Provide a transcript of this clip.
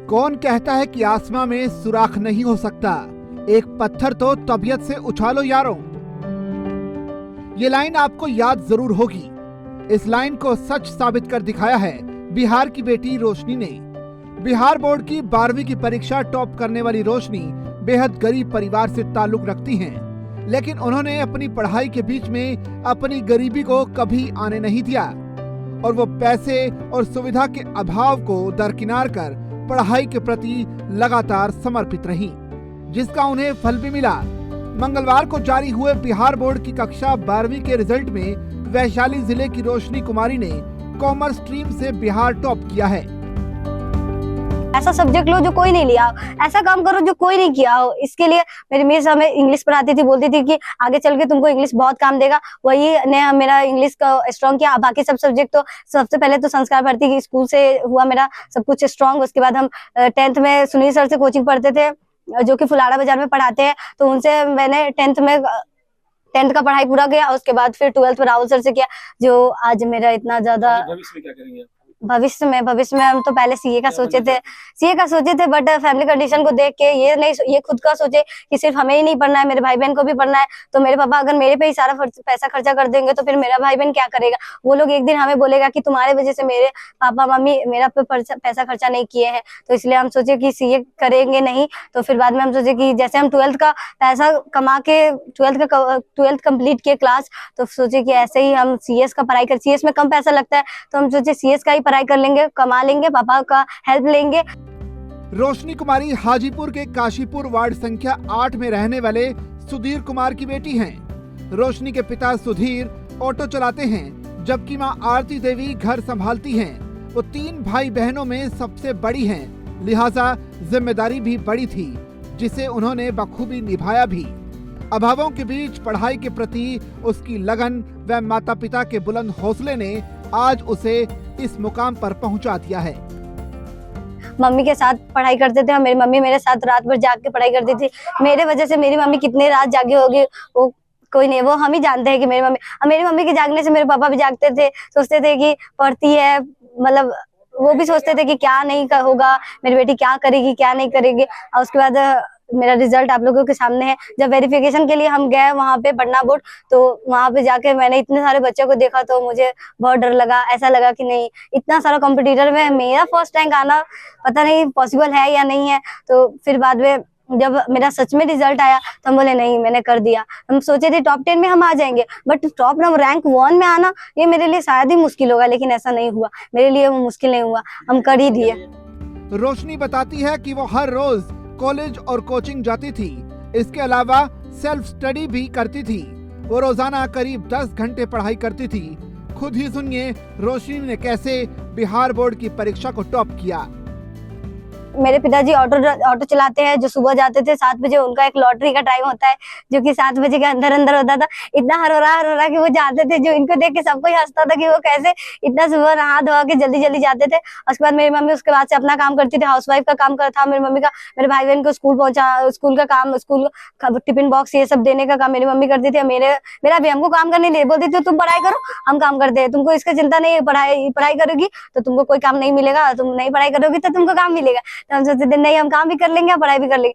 कौन कहता है कि आसमां में सुराख नहीं हो सकता, एक पत्थर तो तबीयत से उछालो यारों। ये लाइन आपको याद जरूर होगी। इस लाइन को सच साबित कर दिखाया है बिहार की बेटी रोशनी ने। बिहार बोर्ड की 12वीं की परीक्षा टॉप करने वाली रोशनी बेहद गरीब परिवार से ताल्लुक रखती हैं, लेकिन उन्होंने अपनी पढ़ाई के बीच में अपनी गरीबी को कभी आने नहीं दिया और वो पैसे और सुविधा के अभाव को दरकिनार कर पढ़ाई के प्रति लगातार समर्पित रहीं, जिसका उन्हें फल भी मिला। मंगलवार को जारी हुए बिहार बोर्ड की कक्षा 12वीं के रिजल्ट में वैशाली जिले की रोशनी कुमारी ने कॉमर्स स्ट्रीम से बिहार टॉप किया है। ऐसा सब्जेक्ट लो जो कोई नहीं लिया, ऐसा काम करो जो कोई नहीं किया हो। इसके लिए मेरी मिस हमें इंग्लिश पढ़ाती थी, बोलती थी कि आगे चल के तुमको इंग्लिश बहुत काम देगा। वही ने मेरा इंग्लिश का स्ट्रॉन्ग किया। बाकी सब सब्जेक्ट तो सबसे पहले तो संस्कार भारती की स्कूल से हुआ मेरा सब कुछ स्ट्रॉन्ग। उसके बाद हम 10th में सुनील सर से कोचिंग पढ़ते थे, जो कि फुलाड़ा बाजार में पढ़ाते हैं, तो उनसे मैंने 10th का पढ़ाई पूरा किया। उसके बाद फिर 12th में राहुल सर से किया, जो आज मेरा इतना ज्यादा भविष्य में क्या करेंगे? भविष्य में हम तो पहले सीए का सोचे थे, बट फैमिली कंडीशन को देख के ये खुद का सोचे कि सिर्फ हमें ही नहीं पढ़ना है, मेरे भाई बहन को भी पढ़ना है। तो मेरे पापा अगर मेरे पे ही सारा पैसा खर्चा कर देंगे तो फिर मेरा भाई बहन क्या करेगा? वो लोग एक दिन हमें बोलेगा कि तुम्हारे वजह से मेरे पापा मम्मी मेरा पे पैसा खर्चा नहीं किए हैं। तो इसलिए हम सोचे कि सीए करेंगे नहीं। तो फिर बाद में हम सोचे कि जैसे हम 12th का पैसा कमा के 12th कंप्लीट किए क्लास, तो सोचे कि ऐसे ही हम सीएस का पढ़ाई कर, सीएस में कम पैसा लगता है, तो हम सोचे सीएस का ही पढ़ाई कर लेंगे, कमा लेंगे, पापा का हेल्प लेंगे। रोशनी कुमारी हाजीपुर के काशीपुर वार्ड संख्या 8 में रहने वाले सुधीर कुमार की बेटी हैं। रोशनी के पिता सुधीर ऑटो चलाते हैं, जबकि मां आरती देवी घर संभालती हैं। वो 3 भाई बहनों में सबसे बड़ी हैं, लिहाजा जिम्मेदारी भी बड़ी थी, जिसे उन्होंने बखूबी निभाया भी। अभावों के बीच पढ़ाई के प्रति उसकी लगन व माता पिता के बुलंद हौसले ने आज उसे इस मुकाम पर पहुंचा दिया है। मम्मी के साथ पढ़ाई करते थे और मेरी मम्मी मेरे साथ रात भर जाग के पढ़ाई करती थी। मेरे वजह से मेरी मम्मी कितनी रात जागी होगी वो कोई नहीं, वो हम ही जानते हैं कि मेरी मम्मी के जागने से मेरे पापा भी जागते थे, सोचते थे कि पढ़ती है, मतलब वो भी सोचते थे कि क्या नहीं होगा, मेरी बेटी क्या करेगी क्या नहीं करेगी। और उसके बाद मेरा रिजल्ट आप लोगों के सामने है। जब वेरिफिकेशन के लिए हम गए वहाँ पे पटना बोर्ड, तो वहाँ पे जाके मैंने इतने सारे बच्चों को देखा तो मुझे बहुत डर लगा। ऐसा लगा कि नहीं, इतना सारा कंपटीटर में मेरा फर्स्ट रैंक आना पता नहीं पॉसिबल है या नहीं है। तो फिर बाद में जब मेरा सच में रिजल्ट आया तो हम बोले नहीं, मैंने कर दिया। हम सोचे थे टॉप 10 में हम आ जाएंगे, बट टॉप रैंक 1 में आना ये मेरे लिए शायद ही मुश्किल होगा, लेकिन ऐसा नहीं हुआ। मेरे लिए वो मुश्किल नहीं हुआ, हम कर ही दिए। रोशनी बताती है कि वो हर रोज कॉलेज और कोचिंग जाती थी, इसके अलावा सेल्फ स्टडी भी करती थी। वो रोजाना करीब 10 घंटे पढ़ाई करती थी। खुद ही सुनिए रोशनी ने कैसे बिहार बोर्ड की परीक्षा को टॉप किया। मेरे पिताजी ऑटो चलाते हैं, जो सुबह जाते थे 7 बजे। उनका एक लॉटरी का टाइम होता है जो कि 7 बजे के अंदर होता था। इतना हरोरा कि वो जाते थे, जो इनको देख के सबको ही हंसता था कि वो कैसे इतना सुबह नहा धोआ के जल्दी जाते थे। उसके बाद मेरी मम्मी उसके बाद से अपना काम करती थी, हाउसवाइफ का काम था मेरी मम्मी का। मेरे भाई बहन को स्कूल पहुंचा, स्कूल का काम, स्कूल टिफिन बॉक्स ये सब देने का काम मेरी मम्मी करती थी। मेरा भी हमको काम करने नहीं बोलती थी, तुम पढ़ाई करो हम काम करते हैं, तुमको इसका चिंता नहीं है, पढ़ाई करोगी तो तुमको कोई काम नहीं मिलेगा, तुम नहीं पढ़ाई करोगी तो तुमको काम मिलेगा। तो हम सोचते थे नहीं, हम काम भी कर लेंगे पढ़ाई भी कर लेंगे।